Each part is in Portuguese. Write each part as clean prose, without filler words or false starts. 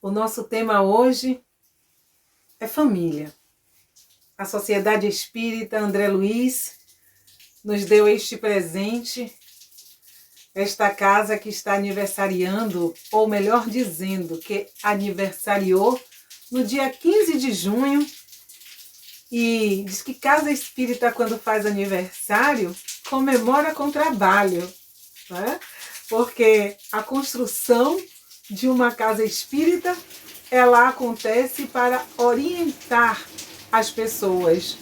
O nosso tema hoje é família. A Sociedade Espírita André Luiz nos deu este presente, esta casa que está aniversariando, ou melhor dizendo, que aniversariou no dia 15 de junho. E diz que casa espírita, quando faz aniversário, comemora com trabalho, né? Porque a construção de uma casa espírita, ela acontece para orientar as pessoas,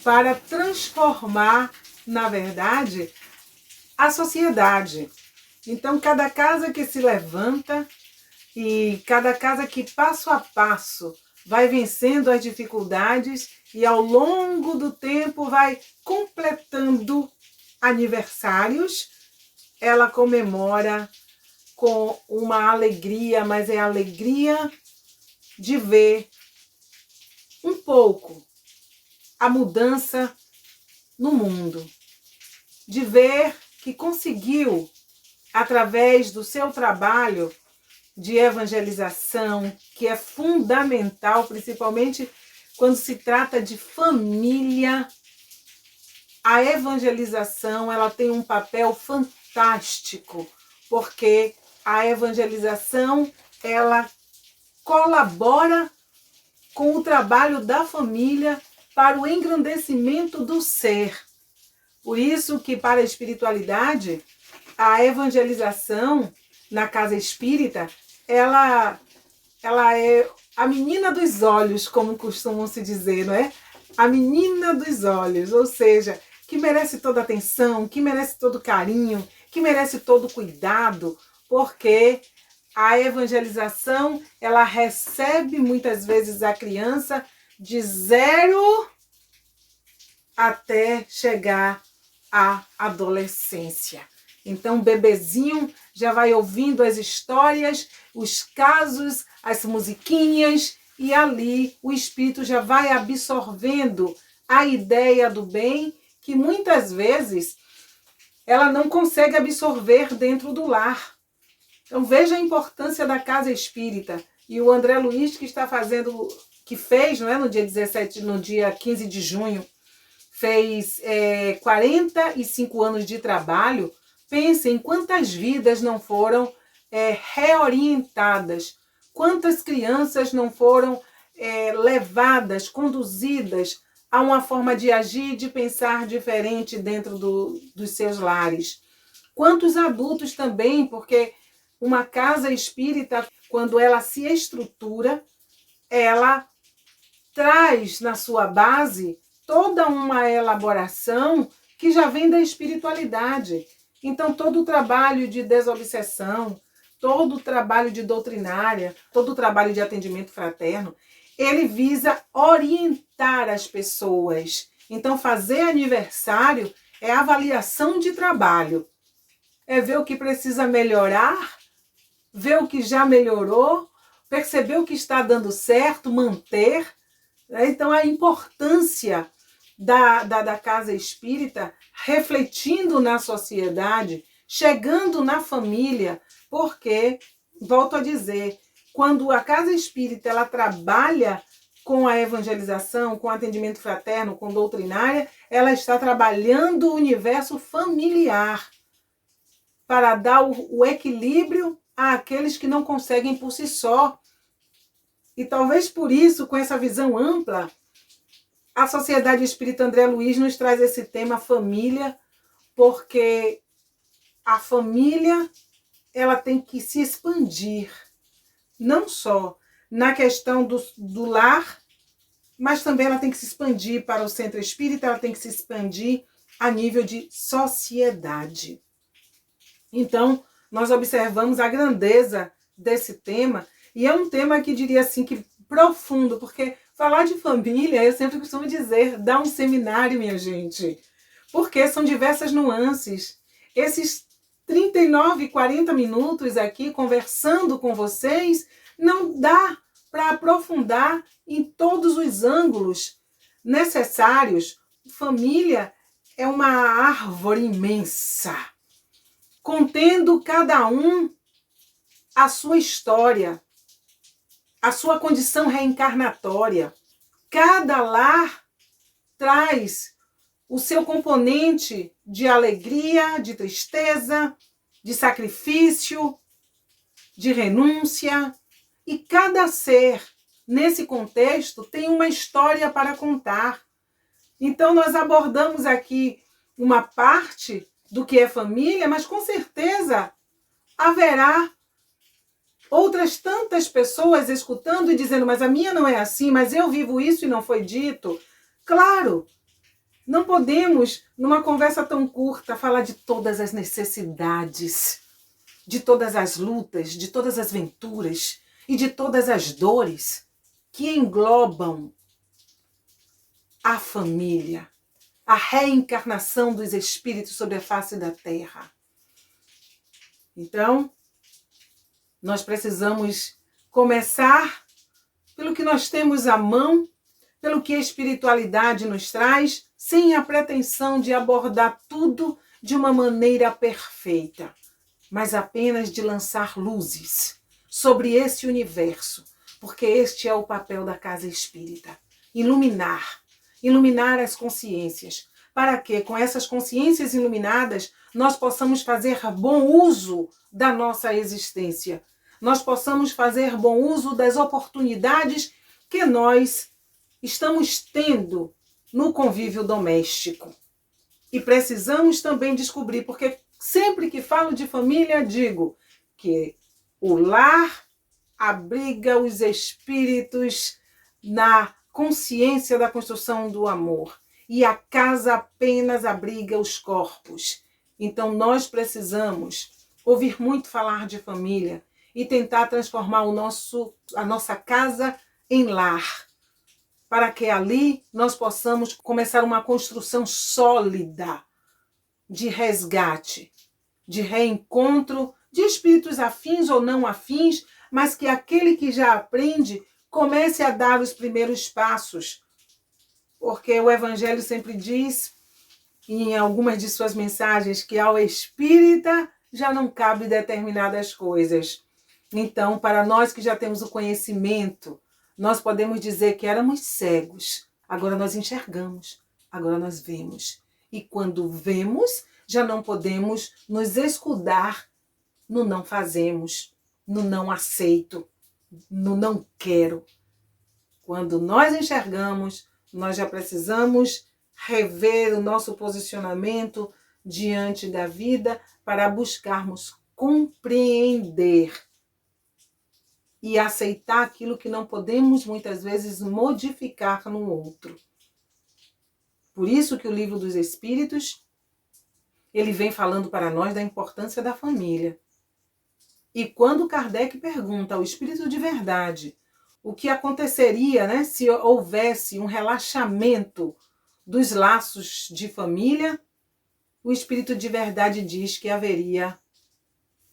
para transformar, na verdade, a sociedade. Então, cada casa que se levanta e cada casa que passo a passo vai vencendo as dificuldades e ao longo do tempo vai completando aniversários, ela comemora com uma alegria, mas é a alegria de ver um pouco a mudança no mundo, de ver que conseguiu, através do seu trabalho de evangelização, que é fundamental, principalmente quando se trata de família, a evangelização ela tem um papel fantástico, porque a evangelização ela colabora com o trabalho da família para o engrandecimento do ser. Por isso que para a espiritualidade, a evangelização na casa espírita, ela é a menina dos olhos, como costumam se dizer, não é? A menina dos olhos, ou seja, que merece toda atenção, que merece todo carinho, que merece todo cuidado, porque a evangelização, ela recebe muitas vezes a criança de 0 até chegar à adolescência. Então, o bebezinho já vai ouvindo as histórias, os casos, as musiquinhas, e ali o espírito já vai absorvendo a ideia do bem, que muitas vezes ela não consegue absorver dentro do lar. Então, veja a importância da casa espírita. E o André Luiz, que está fazendo, que fez, não é, no dia 15 de junho, fez 45 anos de trabalho. Pensem quantas vidas não foram reorientadas, quantas crianças não foram levadas, conduzidas a uma forma de agir, de pensar diferente dentro dos seus lares. Quantos adultos também, porque uma casa espírita, quando ela se estrutura, ela traz na sua base toda uma elaboração que já vem da espiritualidade. Então, todo o trabalho de desobsessão, todo o trabalho de doutrinária, todo o trabalho de atendimento fraterno, ele visa orientar as pessoas. Então, fazer aniversário é avaliação de trabalho. É ver o que precisa melhorar, ver o que já melhorou, perceber o que está dando certo, manter. Então, a importância da casa espírita refletindo na sociedade, chegando na família, porque, volto a dizer, quando a casa espírita ela trabalha com a evangelização, com atendimento fraterno, com doutrinária, ela está trabalhando o universo familiar para dar o equilíbrio àqueles que não conseguem por si só. E talvez por isso, com essa visão ampla, a Sociedade Espírita André Luiz nos traz esse tema família, porque a família ela tem que se expandir, não só na questão do lar, mas também ela tem que se expandir para o centro espírita, ela tem que se expandir a nível de sociedade. Então, nós observamos a grandeza desse tema, e é um tema que diria assim que profundo, porque falar de família, eu sempre costumo dizer, dá um seminário, minha gente, porque são diversas nuances. Esses 39, 40 minutos aqui conversando com vocês, não dá para aprofundar em todos os ângulos necessários. Família é uma árvore imensa, contendo cada um a sua história. a sua condição reencarnatória. Cada lar traz o seu componente de alegria, de tristeza, de sacrifício, de renúncia. E cada ser, nesse contexto, tem uma história para contar. Então, nós abordamos aqui uma parte do que é família, mas com certeza haverá outras tantas pessoas escutando e dizendo, mas a minha não é assim, mas eu vivo isso e não foi dito. Claro, não podemos, numa conversa tão curta, falar de todas as necessidades, de todas as lutas, de todas as venturas e de todas as dores que englobam a família, a reencarnação dos espíritos sobre a face da Terra. Então, nós precisamos começar pelo que nós temos à mão, pelo que a espiritualidade nos traz, sem a pretensão de abordar tudo de uma maneira perfeita, mas apenas de lançar luzes sobre esse universo, porque este é o papel da casa espírita. Iluminar as consciências, para que com essas consciências iluminadas nós possamos fazer bom uso da nossa existência, nós possamos fazer bom uso das oportunidades que nós estamos tendo no convívio doméstico. E precisamos também descobrir, porque sempre que falo de família, digo que o lar abriga os espíritos na consciência da construção do amor. E a casa apenas abriga os corpos. Então nós precisamos ouvir muito falar de família e tentar transformar a nossa casa em lar, para que ali nós possamos começar uma construção sólida de resgate, de reencontro de espíritos afins ou não afins, mas que aquele que já aprende comece a dar os primeiros passos. Porque o Evangelho sempre diz, em algumas de suas mensagens, que ao espírita já não cabe determinadas coisas. Então, para nós que já temos o conhecimento, nós podemos dizer que éramos cegos. Agora nós enxergamos, agora nós vemos. E quando vemos, já não podemos nos escudar no não fazemos, no não aceito, no não quero. Quando nós enxergamos, nós já precisamos rever o nosso posicionamento diante da vida para buscarmos compreender e aceitar aquilo que não podemos muitas vezes modificar no outro. Por isso que o Livro dos Espíritos, ele vem falando para nós da importância da família. E quando Kardec pergunta ao Espírito de Verdade o que aconteceria, né, se houvesse um relaxamento dos laços de família, o Espírito de Verdade diz que haveria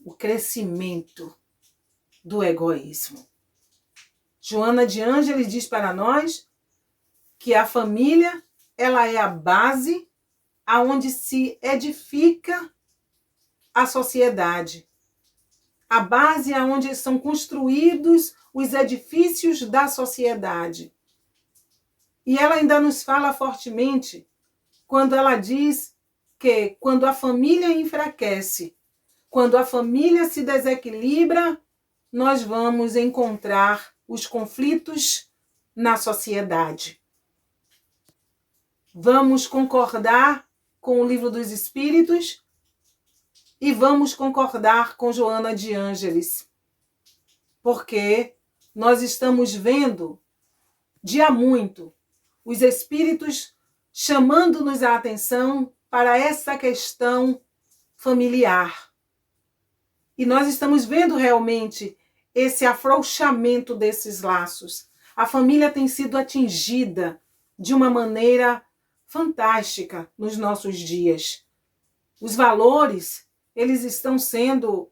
o crescimento do egoísmo. Joana de Ângeles diz para nós que a família, ela é a base aonde se edifica a sociedade. A base aonde são construídos os edifícios da sociedade. E ela ainda nos fala fortemente quando ela diz que quando a família enfraquece, quando a família se desequilibra, nós vamos encontrar os conflitos na sociedade. Vamos concordar com o Livro dos Espíritos e vamos concordar com Joana de Ângeles, porque nós estamos vendo, de há muito, os espíritos chamando-nos a atenção para essa questão familiar. E nós estamos vendo realmente esse afrouxamento desses laços. A família tem sido atingida de uma maneira fantástica nos nossos dias. Os valores, eles estão sendo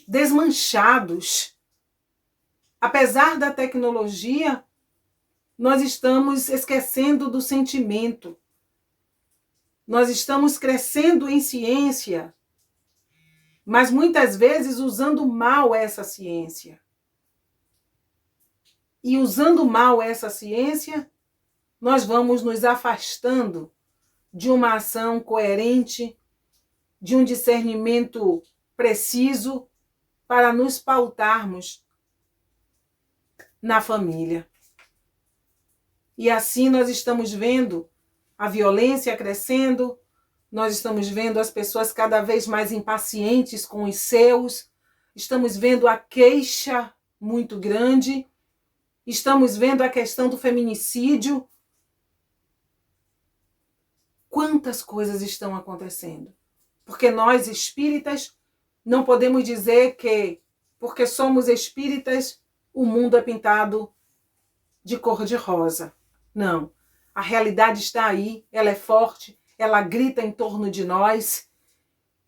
desmanchados. Apesar da tecnologia, nós estamos esquecendo do sentimento. Nós estamos crescendo em ciência, mas muitas vezes usando mal essa ciência. E usando mal essa ciência, nós vamos nos afastando de uma ação coerente, de um discernimento preciso para nos pautarmos na família. E assim nós estamos vendo a violência crescendo, nós estamos vendo as pessoas cada vez mais impacientes com os seus, estamos vendo a queixa muito grande, estamos vendo a questão do feminicídio. Quantas coisas estão acontecendo? Porque nós, espíritas, não podemos dizer que, porque somos espíritas, o mundo é pintado de cor de rosa. Não. A realidade está aí, ela é forte, ela grita em torno de nós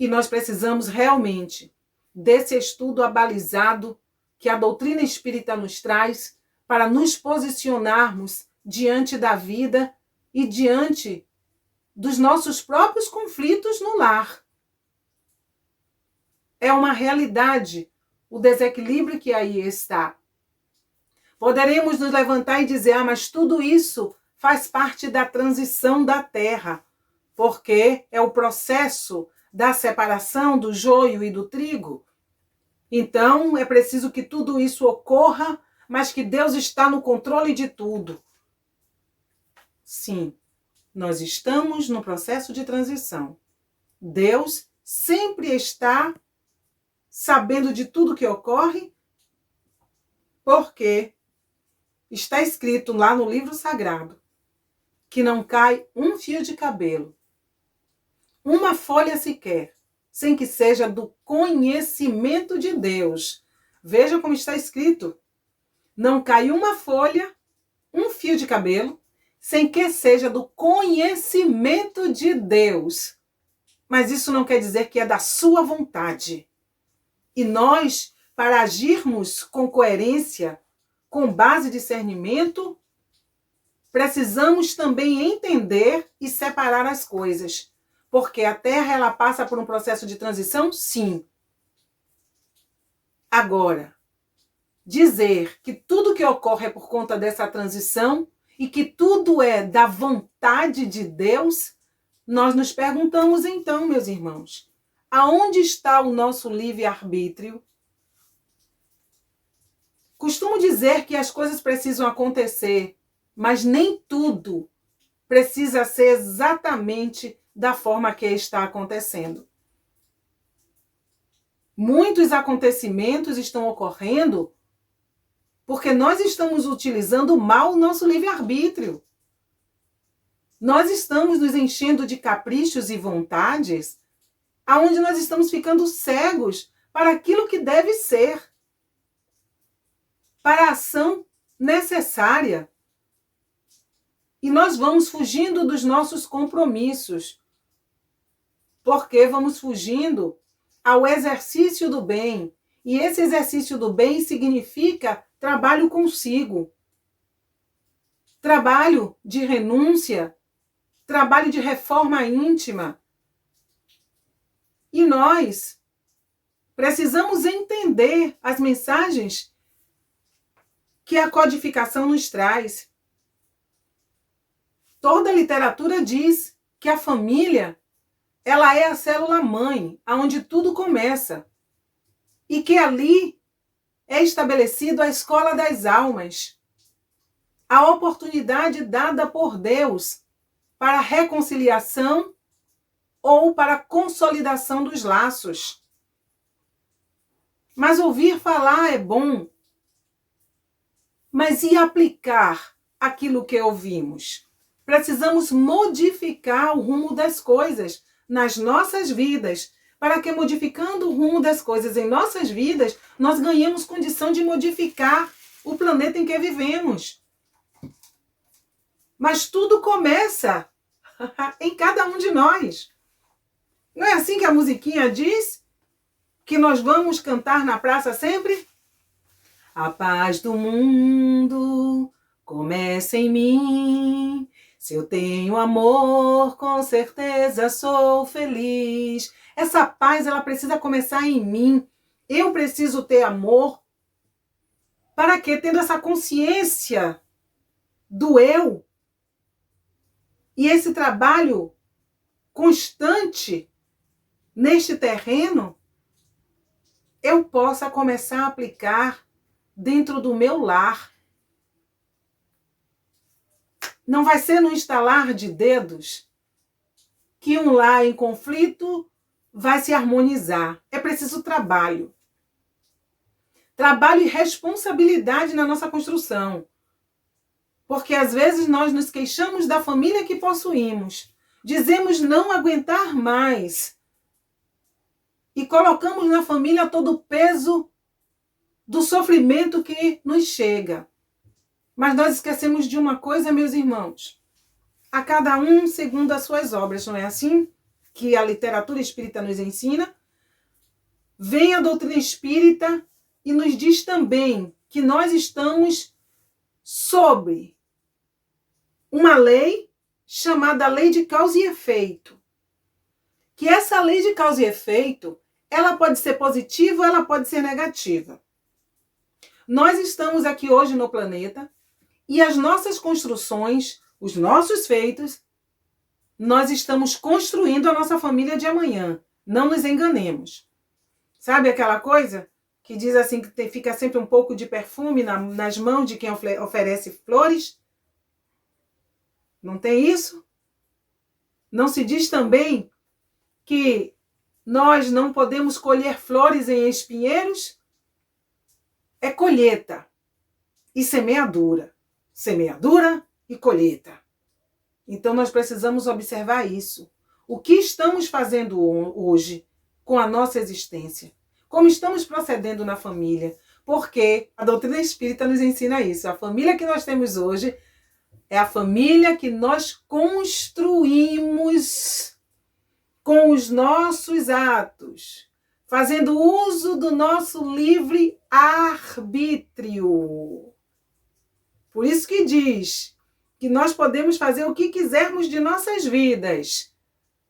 e nós precisamos realmente desse estudo abalizado que a doutrina espírita nos traz para nos posicionarmos diante da vida e diante dos nossos próprios conflitos no lar. É uma realidade o desequilíbrio que aí está. Poderemos nos levantar e dizer, mas tudo isso faz parte da transição da Terra, porque é o processo da separação do joio e do trigo. Então, é preciso que tudo isso ocorra, mas que Deus está no controle de tudo. Sim, nós estamos no processo de transição. Deus sempre está sabendo de tudo que ocorre, porque está escrito lá no livro sagrado que não cai um fio de cabelo, uma folha sequer, sem que seja do conhecimento de Deus. Veja como está escrito. Não cai uma folha, um fio de cabelo, sem que seja do conhecimento de Deus. Mas isso não quer dizer que é da sua vontade. E nós, para agirmos com coerência, com base em discernimento, precisamos também entender e separar as coisas. Porque a Terra ela passa por um processo de transição? Sim. Agora, dizer que tudo que ocorre é por conta dessa transição e que tudo é da vontade de Deus, nós nos perguntamos então, meus irmãos, aonde está o nosso livre-arbítrio? Costumo dizer que as coisas precisam acontecer, mas nem tudo precisa ser exatamente da forma que está acontecendo. Muitos acontecimentos estão ocorrendo porque nós estamos utilizando mal o nosso livre-arbítrio. Nós estamos nos enchendo de caprichos e vontades, aonde nós estamos ficando cegos para aquilo que deve ser, para a ação necessária. E nós vamos fugindo dos nossos compromissos, porque vamos fugindo ao exercício do bem. E esse exercício do bem significa trabalho consigo, trabalho de renúncia, trabalho de reforma íntima. E nós precisamos entender as mensagens que a codificação nos traz. Toda a literatura diz que a família ela é a célula-mãe, aonde tudo começa. E que ali é estabelecido a escola das almas. A oportunidade dada por Deus para a reconciliação ou para a consolidação dos laços. Mas ouvir falar é bom. Mas e aplicar aquilo que ouvimos? Precisamos modificar o rumo das coisas nas nossas vidas, para que modificando o rumo das coisas em nossas vidas, nós ganhemos condição de modificar o planeta em que vivemos. Mas tudo começa em cada um de nós. Não é assim que a musiquinha diz? Que nós vamos cantar na praça sempre? A paz do mundo começa em mim. Se eu tenho amor, com certeza sou feliz. Essa paz, ela precisa começar em mim. Eu preciso ter amor Para que, tendo essa consciência do eu e esse trabalho constante neste terreno, eu possa começar a aplicar dentro do meu lar. Não vai ser no estalar de dedos que um lar em conflito vai se harmonizar. É preciso trabalho. Trabalho e responsabilidade na nossa construção. Porque às vezes nós nos queixamos da família que possuímos. Dizemos não aguentar mais. E colocamos na família todo o peso do sofrimento que nos chega. Mas nós esquecemos de uma coisa, meus irmãos. A cada um segundo as suas obras, não é assim? Que a literatura espírita nos ensina. Vem a doutrina espírita e nos diz também que nós estamos sobre uma lei chamada lei de causa e efeito. Que essa lei de causa e efeito, ela pode ser positiva ou ela pode ser negativa. Nós estamos aqui hoje no planeta e as nossas construções, os nossos feitos, nós estamos construindo a nossa família de amanhã. Não nos enganemos. Sabe aquela coisa que diz assim que fica sempre um pouco de perfume nas mãos de quem oferece flores? Não tem isso? Não se diz também que nós não podemos colher flores em espinheiros? É colheita e semeadura. Semeadura e colheita. Então nós precisamos observar isso. O que estamos fazendo hoje com a nossa existência? Como estamos procedendo na família? Porque a doutrina espírita nos ensina isso. A família que nós temos hoje é a família que nós construímos com os nossos atos, fazendo uso do nosso livre arbítrio. Por isso que diz que nós podemos fazer o que quisermos de nossas vidas,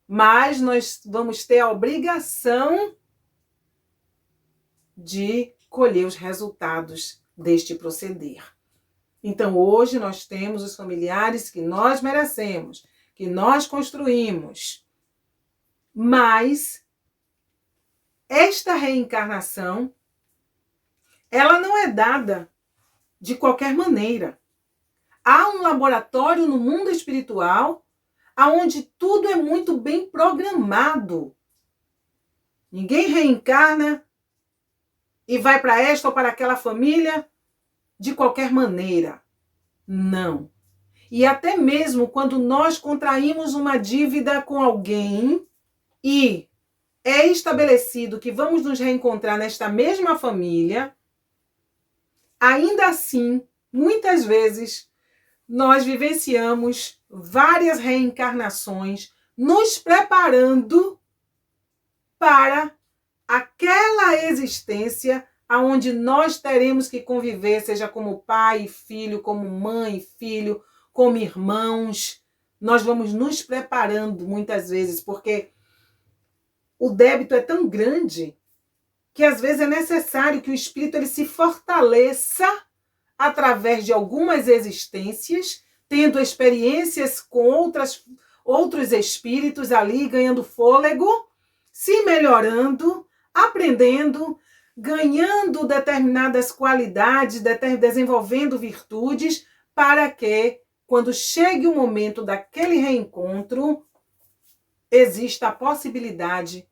mas nós vamos ter a obrigação de colher os resultados deste proceder. Então, hoje nós temos os familiares que nós merecemos, que nós construímos. Mas esta reencarnação, ela não é dada de qualquer maneira. Há um laboratório no mundo espiritual onde tudo é muito bem programado. Ninguém reencarna e vai para esta ou para aquela família de qualquer maneira. Não. E até mesmo quando nós contraímos uma dívida com alguém e é estabelecido que vamos nos reencontrar nesta mesma família, ainda assim, muitas vezes, nós vivenciamos várias reencarnações, nos preparando para aquela existência aonde nós teremos que conviver, seja como pai e filho, como mãe e filho, como irmãos. Nós vamos nos preparando muitas vezes, porque o débito é tão grande que às vezes é necessário que o espírito ele se fortaleça através de algumas existências, tendo experiências com outros espíritos ali, ganhando fôlego, se melhorando, aprendendo, ganhando determinadas qualidades, desenvolvendo virtudes, para que, quando chegue o momento daquele reencontro, exista a possibilidade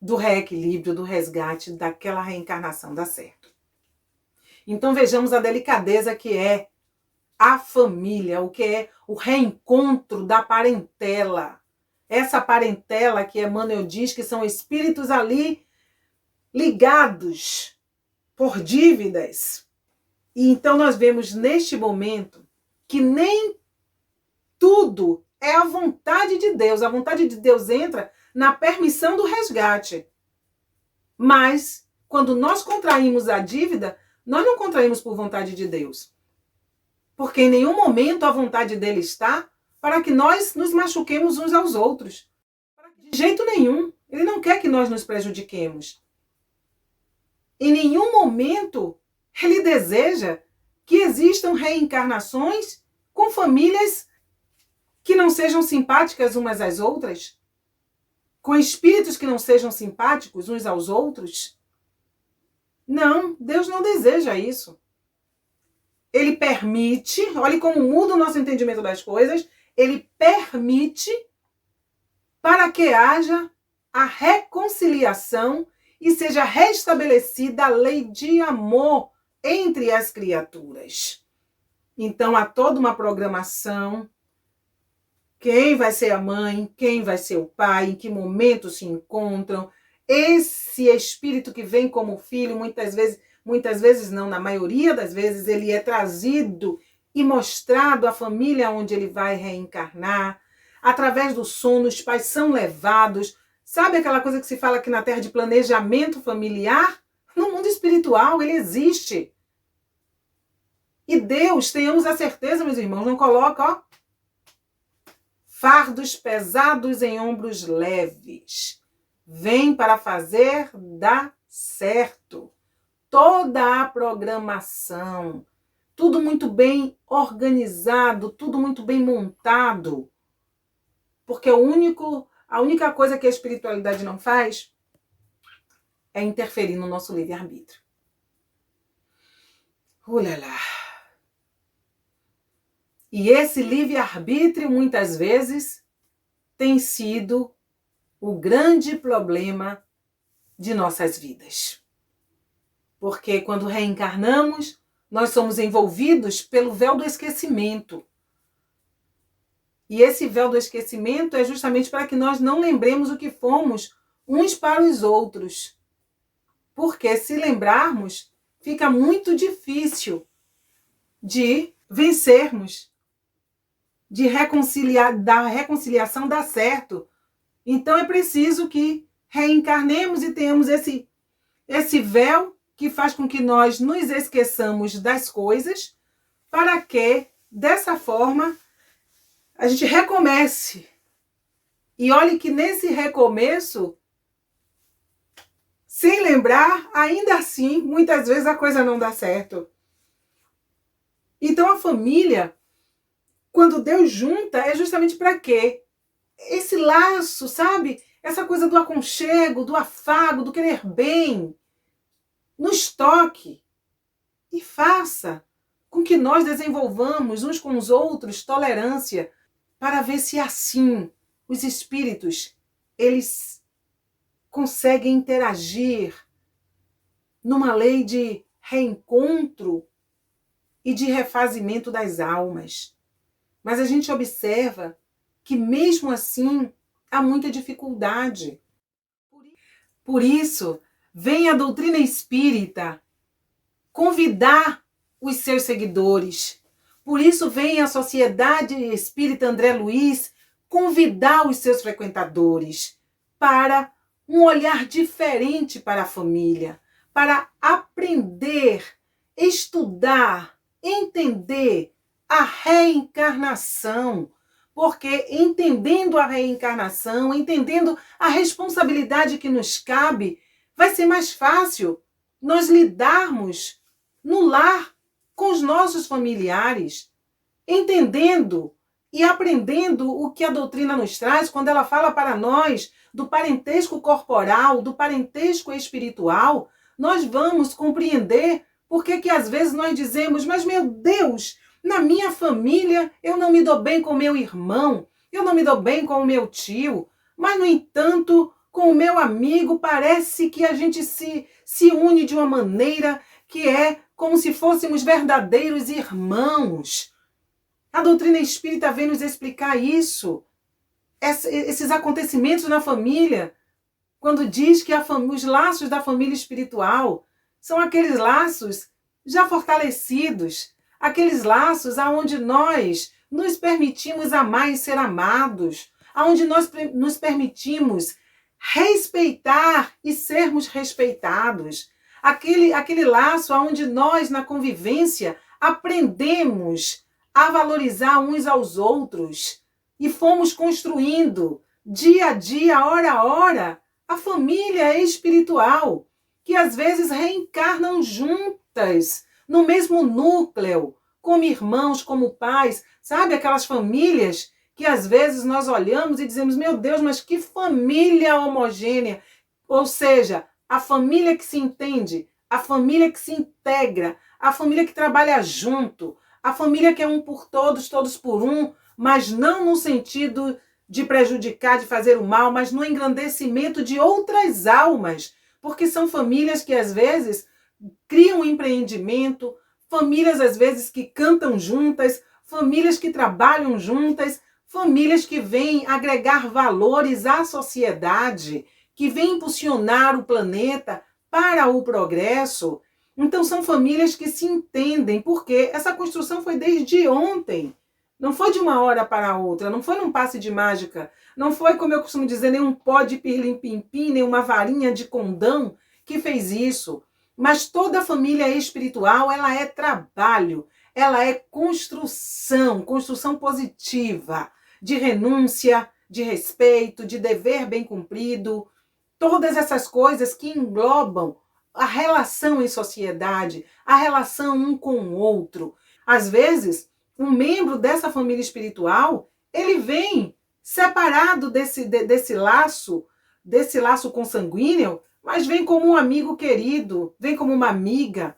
do reequilíbrio, do resgate daquela reencarnação dar certo. Então vejamos a delicadeza que é a família, o que é o reencontro da parentela. Essa parentela que Emmanuel diz que são espíritos ali ligados por dívidas. E então nós vemos neste momento que nem tudo é a vontade de Deus. A vontade de Deus entra na permissão do resgate. Mas, quando nós contraímos a dívida, nós não contraímos por vontade de Deus. Porque em nenhum momento a vontade dele está para que nós nos machuquemos uns aos outros. De jeito nenhum. Ele não quer que nós nos prejudiquemos. Em nenhum momento Ele deseja que existam reencarnações com famílias que não sejam simpáticas umas às outras, com espíritos que não sejam simpáticos uns aos outros. Não, Deus não deseja isso. Ele permite, olhe como muda o nosso entendimento das coisas, ele permite para que haja a reconciliação e seja restabelecida a lei de amor entre as criaturas. Então há toda uma programação. Quem vai ser a mãe, quem vai ser o pai, em que momento se encontram. Esse espírito que vem como filho, muitas vezes não, na maioria das vezes, ele é trazido e mostrado à família onde ele vai reencarnar. Através do sono, os pais são levados. Sabe aquela coisa que se fala aqui na Terra de planejamento familiar? No mundo espiritual, ele existe. E Deus, tenhamos a certeza, meus irmãos, não coloca, fardos pesados em ombros leves. Vem para fazer dar certo. Toda a programação, tudo muito bem organizado, tudo muito bem montado. Porque a única coisa que a espiritualidade não faz é interferir no nosso livre-arbítrio. Ulala. E esse livre-arbítrio, muitas vezes, tem sido o grande problema de nossas vidas. Porque quando reencarnamos, nós somos envolvidos pelo véu do esquecimento. E esse véu do esquecimento é justamente para que nós não lembremos o que fomos uns para os outros. Porque se lembrarmos, fica muito difícil de vencermos, da reconciliação dar certo. Então é preciso que reencarnemos e tenhamos esse véu que faz com que nós nos esqueçamos das coisas, para que, dessa forma, a gente recomece. E olhe que nesse recomeço, sem lembrar, ainda assim, muitas vezes a coisa não dá certo. Então a família, quando Deus junta, é justamente para quê? Esse laço, sabe? Essa coisa do aconchego, do afago, do querer bem, nos toque e faça com que nós desenvolvamos uns com os outros tolerância, para ver se assim os espíritos, eles conseguem interagir numa lei de reencontro e de refazimento das almas. Mas a gente observa que mesmo assim há muita dificuldade. Por isso, vem a doutrina espírita convidar os seus seguidores. Por isso vem a Sociedade Espírita André Luiz convidar os seus frequentadores para um olhar diferente para a família, para aprender, estudar, entender a reencarnação. Porque entendendo a reencarnação, entendendo a responsabilidade que nos cabe, vai ser mais fácil nós lidarmos no lar com os nossos familiares, entendendo e aprendendo o que a doutrina nos traz quando ela fala para nós do parentesco corporal, do parentesco espiritual. Nós vamos compreender por que às vezes nós dizemos, mas meu Deus, na minha família eu não me dou bem com meu irmão, eu não me dou bem com o meu tio, mas no entanto, com o meu amigo parece que a gente se une de uma maneira que é como se fôssemos verdadeiros irmãos. A doutrina espírita vem nos explicar isso, esses acontecimentos na família, quando diz que os laços da família espiritual são aqueles laços já fortalecidos, aqueles laços aonde nós nos permitimos amar e ser amados, aonde nós nos permitimos respeitar e sermos respeitados, aquele laço aonde nós, na convivência, aprendemos a valorizar uns aos outros e fomos construindo, dia a dia, hora a hora, a família espiritual, que às vezes reencarnam juntos juntas, no mesmo núcleo, como irmãos, como pais, sabe? Aquelas famílias que às vezes nós olhamos e dizemos, meu Deus, mas que família homogênea. Ou seja, a família que se entende, a família que se integra, a família que trabalha junto, a família que é um por todos, todos por um, mas não no sentido de prejudicar, de fazer o mal, mas no engrandecimento de outras almas, porque são famílias que às vezes criam um empreendimento, famílias às vezes que cantam juntas, famílias que trabalham juntas, famílias que vêm agregar valores à sociedade, que vêm impulsionar o planeta para o progresso. Então são famílias que se entendem, porque essa construção foi desde ontem. Não foi de uma hora para outra, não foi num passe de mágica, não foi, como eu costumo dizer, nem um pó de pirlim-pim-pim, nem uma varinha de condão que fez isso. Mas toda a família espiritual, ela é trabalho, ela é construção, construção positiva, de renúncia, de respeito, de dever bem cumprido, todas essas coisas que englobam a relação em sociedade, a relação um com o outro. Às vezes, um membro dessa família espiritual, ele vem separado desse laço consanguíneo, mas vem como um amigo querido, vem como uma amiga.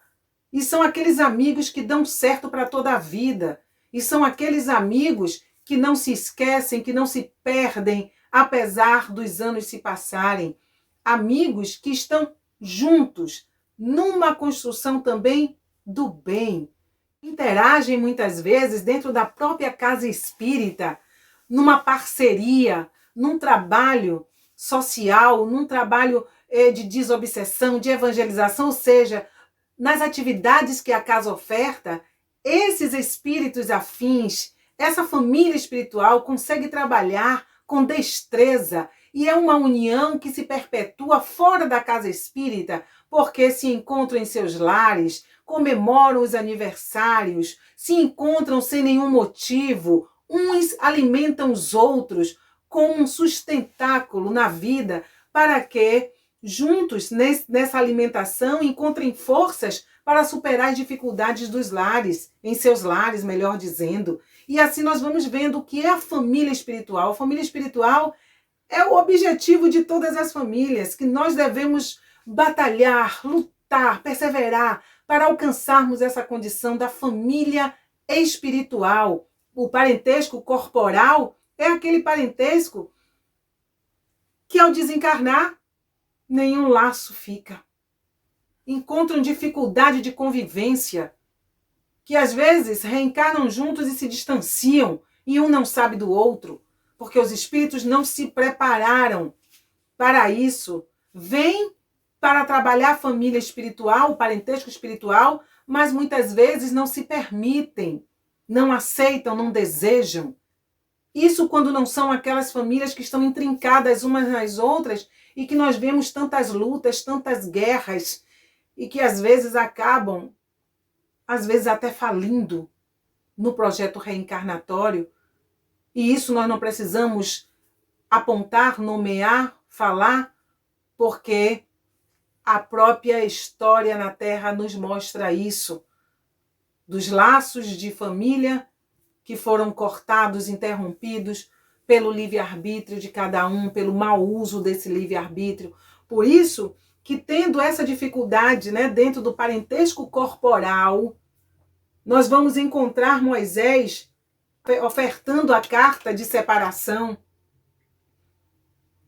E são aqueles amigos que dão certo para toda a vida. E são aqueles amigos que não se esquecem, que não se perdem, apesar dos anos se passarem. Amigos que estão juntos, numa construção também do bem. Interagem muitas vezes dentro da própria casa espírita, numa parceria, num trabalho social, num trabalho de desobsessão, de evangelização, ou seja, nas atividades que a casa oferta, esses espíritos afins, essa família espiritual consegue trabalhar com destreza e é uma união que se perpetua fora da casa espírita, porque se encontram em seus lares, comemoram os aniversários, se encontram sem nenhum motivo, uns alimentam os outros com um sustentáculo na vida para que juntos nessa alimentação encontrem forças para superar as dificuldades dos lares, em seus lares, melhor dizendo. E assim nós vamos vendo o que é a família espiritual. A família espiritual é o objetivo de todas as famílias, que nós devemos batalhar, lutar, perseverar para alcançarmos essa condição da família espiritual. O parentesco corporal é aquele parentesco que ao desencarnar, nenhum laço fica. Encontram dificuldade de convivência, que às vezes reencarnam juntos e se distanciam, e um não sabe do outro, porque os espíritos não se prepararam para isso. Vêm para trabalhar a família espiritual, o parentesco espiritual, mas muitas vezes não se permitem, não aceitam, não desejam. Isso quando não são aquelas famílias que estão intrincadas umas nas outras e que nós vemos tantas lutas, tantas guerras e que às vezes acabam, às vezes até falindo no projeto reencarnatório. E isso nós não precisamos apontar, nomear, falar, porque a própria história na Terra nos mostra isso. Dos laços de família que foram cortados, interrompidos pelo livre-arbítrio de cada um, pelo mau uso desse livre-arbítrio. Por isso que, tendo essa dificuldade, dentro do parentesco corporal, nós vamos encontrar Moisés ofertando a carta de separação.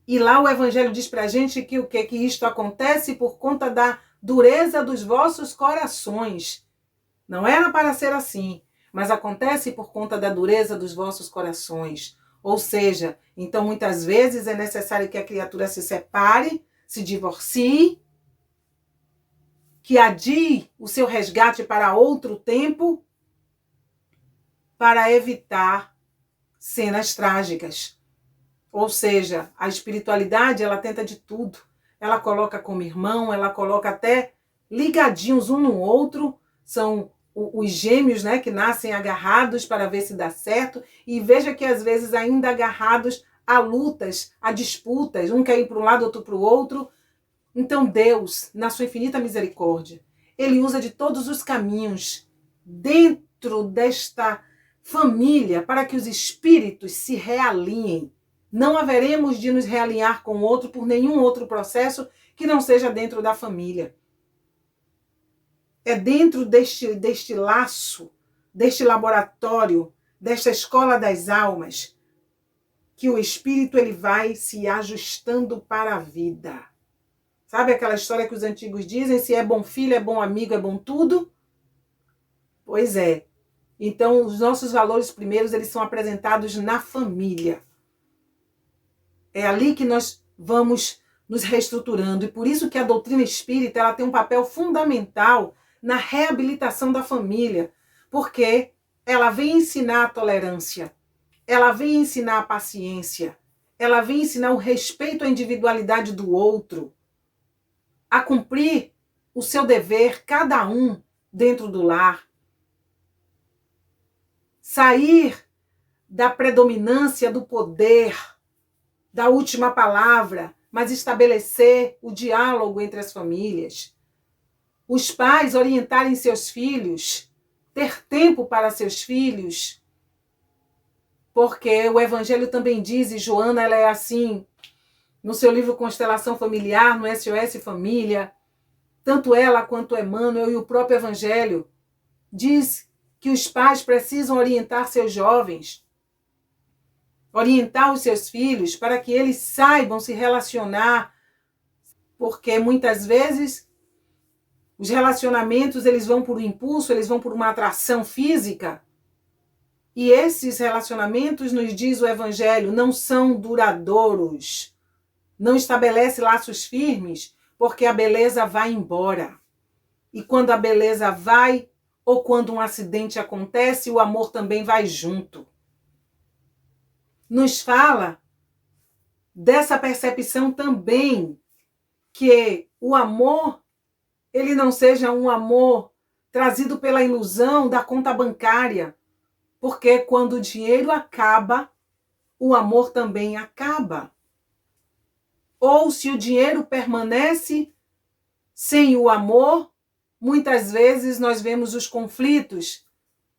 E lá o Evangelho diz para a gente que o quê? Que isto acontece por conta da dureza dos vossos corações. Não era para ser assim, mas acontece por conta da dureza dos vossos corações. Ou seja, então muitas vezes é necessário que a criatura se separe, se divorcie, que adie o seu resgate para outro tempo, para evitar cenas trágicas. Ou seja, a espiritualidade, ela tenta de tudo. Ela coloca como irmão, ela coloca até ligadinhos um no outro, são os gêmeos, que nascem agarrados para ver se dá certo, e veja que às vezes ainda agarrados a lutas, a disputas, um quer ir para um lado, outro para o outro. Então Deus, na sua infinita misericórdia, ele usa de todos os caminhos dentro desta família para que os espíritos se realinhem. Não haveremos de nos realinhar com o outro por nenhum outro processo que não seja dentro da família. É dentro deste laço, deste laboratório, desta escola das almas, que o espírito ele vai se ajustando para a vida. Sabe aquela história que os antigos dizem, se é bom filho, é bom amigo, é bom tudo? Pois é. Então, os nossos valores primeiros, eles são apresentados na família. É ali que nós vamos nos reestruturando. E por isso que a doutrina espírita ela tem um papel fundamental na reabilitação da família. Porque ela vem ensinar a tolerância, ela vem ensinar a paciência, ela vem ensinar o respeito à individualidade do outro, a cumprir o seu dever, cada um dentro do lar. Sair da predominância do poder, da última palavra, mas estabelecer o diálogo entre as famílias. Os pais orientarem seus filhos, ter tempo para seus filhos, porque o Evangelho também diz, e Joana ela é assim, no seu livro Constelação Familiar, no SOS Família, tanto ela quanto Emmanuel e o próprio Evangelho diz que os pais precisam orientar seus jovens, orientar os seus filhos para que eles saibam se relacionar, porque muitas vezes os relacionamentos eles vão por um impulso, eles vão por uma atração física, e esses relacionamentos, nos diz o Evangelho, não são duradouros, não estabelece laços firmes, porque a beleza vai embora. E quando a beleza vai, ou quando um acidente acontece, o amor também vai junto. Nos fala dessa percepção também, que o amor, ele não seja um amor trazido pela ilusão da conta bancária, porque quando o dinheiro acaba, o amor também acaba. Ou se o dinheiro permanece sem o amor, muitas vezes nós vemos os conflitos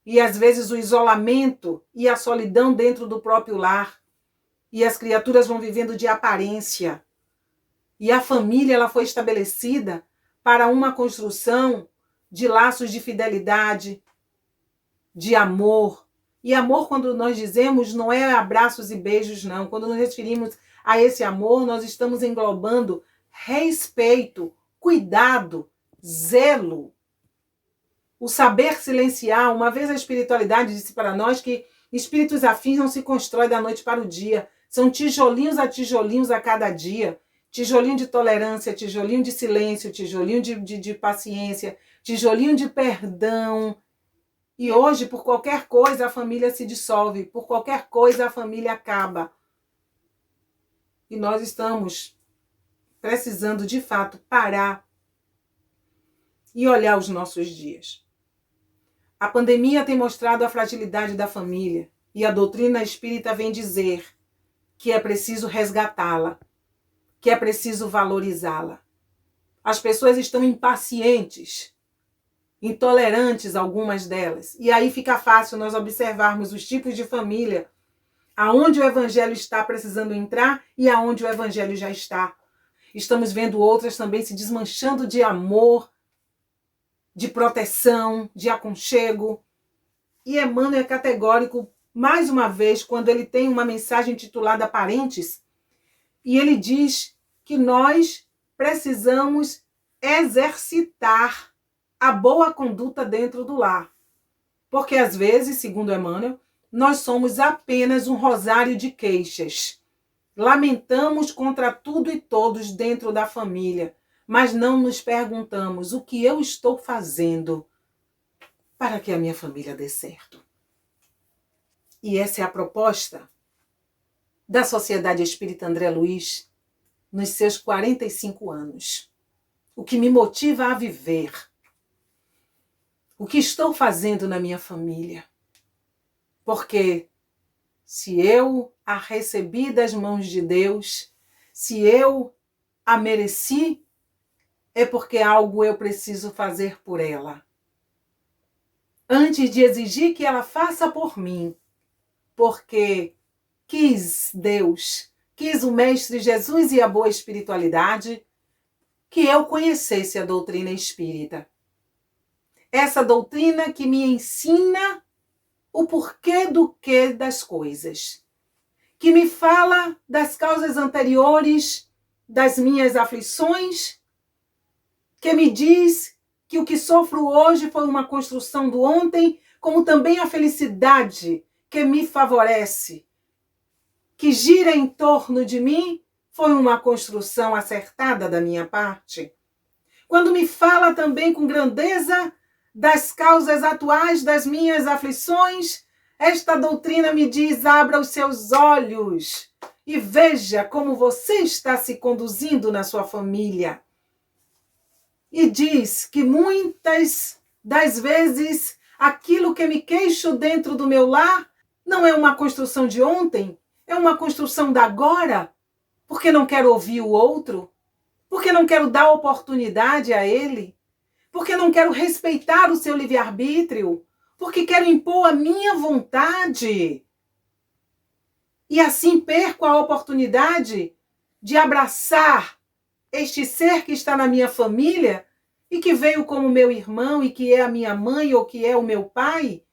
e às vezes o isolamento e a solidão dentro do próprio lar. E as criaturas vão vivendo de aparência. E a família ela foi estabelecida para uma construção de laços de fidelidade, de amor. E amor, quando nós dizemos, não é abraços e beijos, não. Quando nos referimos a esse amor, nós estamos englobando respeito, cuidado, zelo. O saber silenciar. Uma vez a espiritualidade disse para nós que espíritos afins não se constroem da noite para o dia. São tijolinhos a cada dia. Tijolinho de tolerância, tijolinho de silêncio, tijolinho de paciência, tijolinho de perdão. E hoje, por qualquer coisa, a família se dissolve. Por qualquer coisa, a família acaba. E nós estamos precisando, de fato, parar e olhar os nossos dias. A pandemia tem mostrado a fragilidade da família. E a doutrina espírita vem dizer que é preciso resgatá-la, que é preciso valorizá-la. As pessoas estão impacientes, intolerantes, algumas delas. E aí fica fácil nós observarmos os tipos de família aonde o Evangelho está precisando entrar e aonde o Evangelho já está. Estamos vendo outras também se desmanchando de amor, de proteção, de aconchego. E Emmanuel é categórico, mais uma vez, quando ele tem uma mensagem titulada Parentes, e ele diz que nós precisamos exercitar a boa conduta dentro do lar. Porque às vezes, segundo Emmanuel, nós somos apenas um rosário de queixas. Lamentamos contra tudo e todos dentro da família, mas não nos perguntamos o que eu estou fazendo para que a minha família dê certo. E essa é a proposta da Sociedade Espírita André Luiz nos seus 45 anos. O que me motiva a viver. O que estou fazendo na minha família. Porque se eu a recebi das mãos de Deus, se eu a mereci, é porque algo eu preciso fazer por ela. Antes de exigir que ela faça por mim, porque quis Deus, quis o Mestre Jesus e a boa espiritualidade, que eu conhecesse a doutrina espírita. Essa doutrina que me ensina o porquê do quê das coisas, que me fala das causas anteriores das minhas aflições, que me diz que o que sofro hoje foi uma construção do ontem, como também a felicidade que me favorece, que gira em torno de mim, foi uma construção acertada da minha parte. Quando me fala também com grandeza das causas atuais das minhas aflições, esta doutrina me diz: abra os seus olhos e veja como você está se conduzindo na sua família. E diz que muitas das vezes aquilo que me queixo dentro do meu lar não é uma construção de ontem, é uma construção da agora, porque não quero ouvir o outro, porque não quero dar oportunidade a ele, porque não quero respeitar o seu livre-arbítrio, porque quero impor a minha vontade. E assim perco a oportunidade de abraçar este ser que está na minha família e que veio como meu irmão e que é a minha mãe ou que é o meu pai.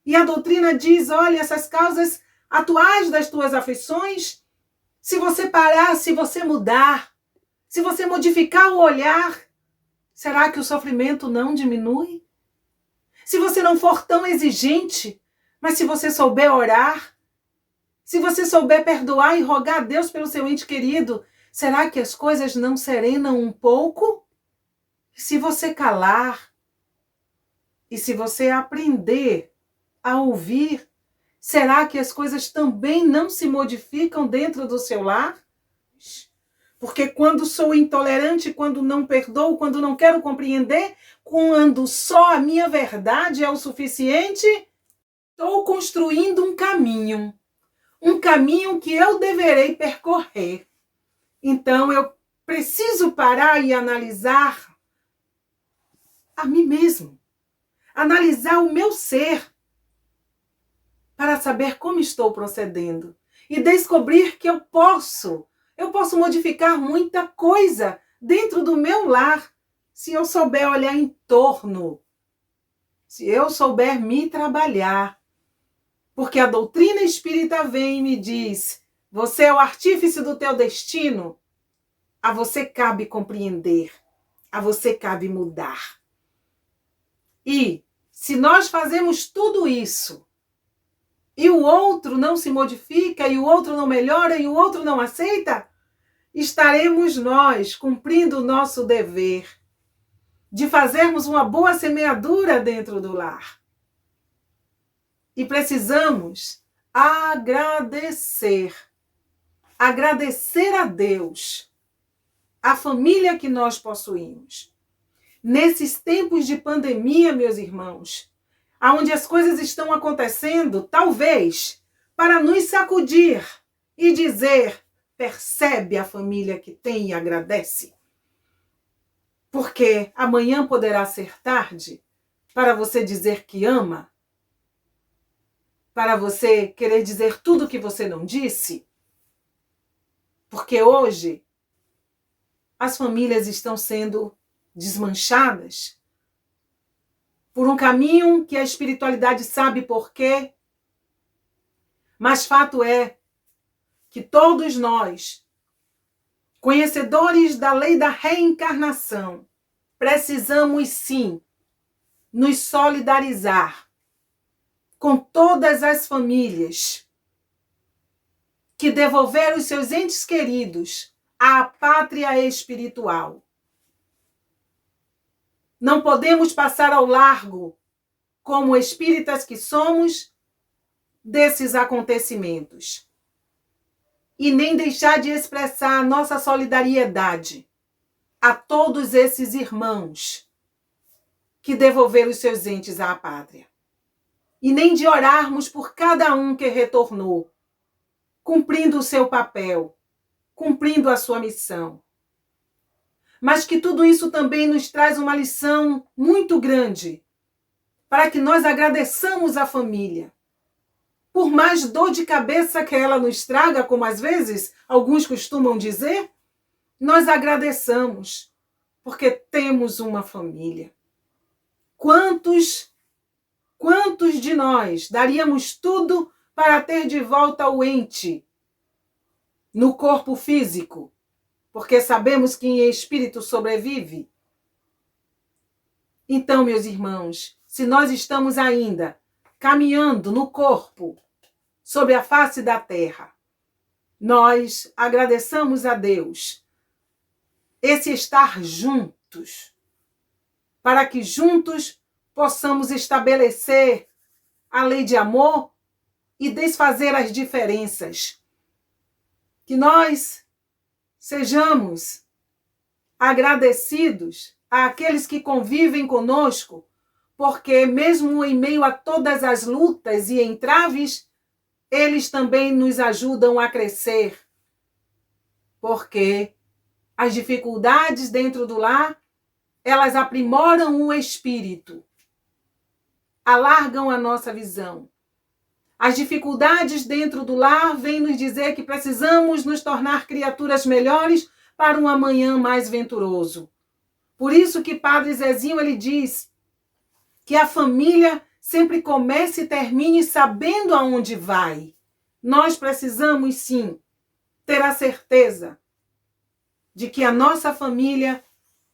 E a doutrina diz: olha, essas causas atuais das tuas aflições, se você parar, se você mudar, se você modificar o olhar, será que o sofrimento não diminui? Se você não for tão exigente, mas se você souber orar, se você souber perdoar e rogar a Deus pelo seu ente querido, será que as coisas não serenam um pouco? Se você calar e se você aprender a ouvir, será que as coisas também não se modificam dentro do seu lar? Porque quando sou intolerante, quando não perdoo, quando não quero compreender, quando só a minha verdade é o suficiente, estou construindo um caminho que eu deverei percorrer. Então eu preciso parar e analisar a mim mesmo, analisar o meu ser, para saber como estou procedendo e descobrir que eu posso modificar muita coisa dentro do meu lar, se eu souber olhar em torno, se eu souber me trabalhar. Porque a doutrina espírita vem e me diz: você é o artífice do teu destino, a você cabe compreender, a você cabe mudar. E se nós fazemos tudo isso, e o outro não se modifica, e o outro não melhora, e o outro não aceita, estaremos nós cumprindo o nosso dever de fazermos uma boa semeadura dentro do lar. E precisamos agradecer a Deus, a família que nós possuímos. Nesses tempos de pandemia, meus irmãos, onde as coisas estão acontecendo, talvez, para nos sacudir e dizer: percebe a família que tem e agradece. Porque amanhã poderá ser tarde para você dizer que ama, para você querer dizer tudo que você não disse. Porque hoje as famílias estão sendo desmanchadas por um caminho que a espiritualidade sabe por quê. Mas fato é que todos nós, conhecedores da lei da reencarnação, precisamos sim nos solidarizar com todas as famílias que devolveram os seus entes queridos à pátria espiritual. Não podemos passar ao largo, como espíritas que somos, desses acontecimentos. E nem deixar de expressar a nossa solidariedade a todos esses irmãos que devolveram os seus entes à pátria. E nem de orarmos por cada um que retornou, cumprindo o seu papel, cumprindo a sua missão. mas que tudo isso também nos traz uma lição muito grande, para que nós agradeçamos a família. Por mais dor de cabeça que ela nos traga, como às vezes alguns costumam dizer, nós agradeçamos, porque temos uma família. Quantos de nós daríamos tudo para ter de volta o ente no corpo físico, porque sabemos que em espírito sobrevive? Então, meus irmãos, se nós estamos ainda caminhando no corpo, sobre a face da terra, nós agradeçamos a Deus esse estar juntos, para que juntos possamos estabelecer a lei de amor e desfazer as diferenças. Que nós sejamos agradecidos àqueles que convivem conosco, porque mesmo em meio a todas as lutas e entraves, eles também nos ajudam a crescer, porque as dificuldades dentro do lar, elas aprimoram o espírito, alargam a nossa visão. As dificuldades dentro do lar vêm nos dizer que precisamos nos tornar criaturas melhores para um amanhã mais venturoso. Por isso que Padre Zezinho ele diz que a família sempre comece e termine sabendo aonde vai. Nós precisamos, sim, ter a certeza de que a nossa família,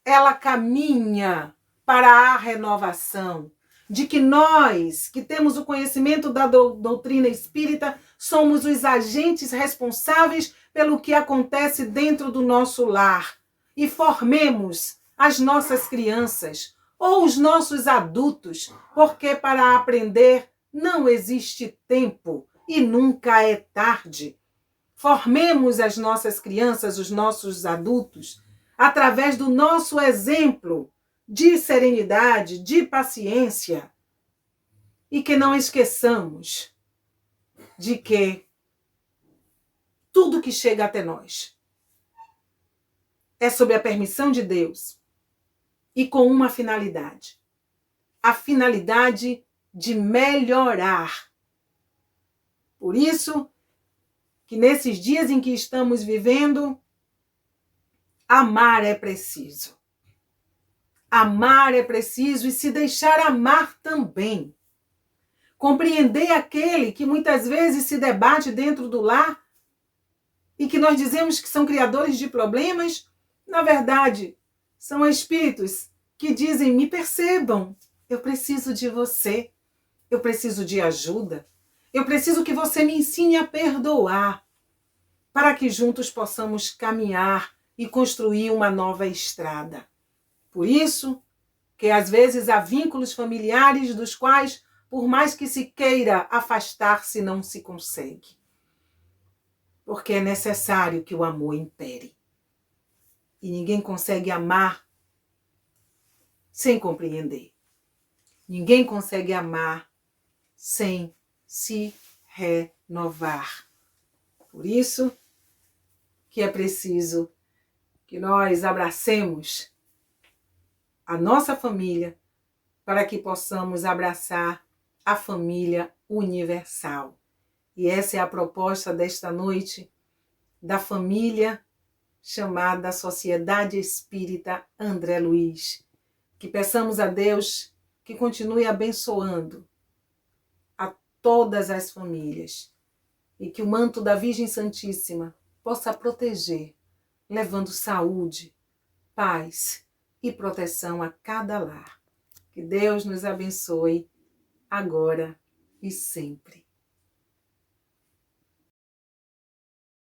ela caminha para a renovação, de que nós, que temos o conhecimento da doutrina espírita, somos os agentes responsáveis pelo que acontece dentro do nosso lar e formemos as nossas crianças ou os nossos adultos, porque para aprender não existe tempo e nunca é tarde. Formemos as nossas crianças, os nossos adultos, através do nosso exemplo de serenidade, de paciência, e que não esqueçamos de que tudo que chega até nós é sob a permissão de Deus e com uma finalidade. A finalidade de melhorar. Por isso que nesses dias em que estamos vivendo, amar é preciso. Amar é preciso e se deixar amar também. Compreender aquele que muitas vezes se debate dentro do lar e que nós dizemos que são criadores de problemas, na verdade, são espíritos que dizem, me percebam, eu preciso de você, eu preciso de ajuda, eu preciso que você me ensine a perdoar, para que juntos possamos caminhar e construir uma nova estrada. Por isso, que às vezes há vínculos familiares dos quais, por mais que se queira afastar-se, não se consegue. Porque é necessário que o amor impere. E ninguém consegue amar sem compreender. Ninguém consegue amar sem se renovar. Por isso que é preciso que nós abracemos a nossa família para que possamos abraçar a família universal. E essa é a proposta desta noite da família chamada Sociedade Espírita André Luiz. Que peçamos a Deus que continue abençoando a todas as famílias e que o manto da Virgem Santíssima possa proteger, levando saúde, paz e proteção a cada lar. Que Deus nos abençoe agora e sempre.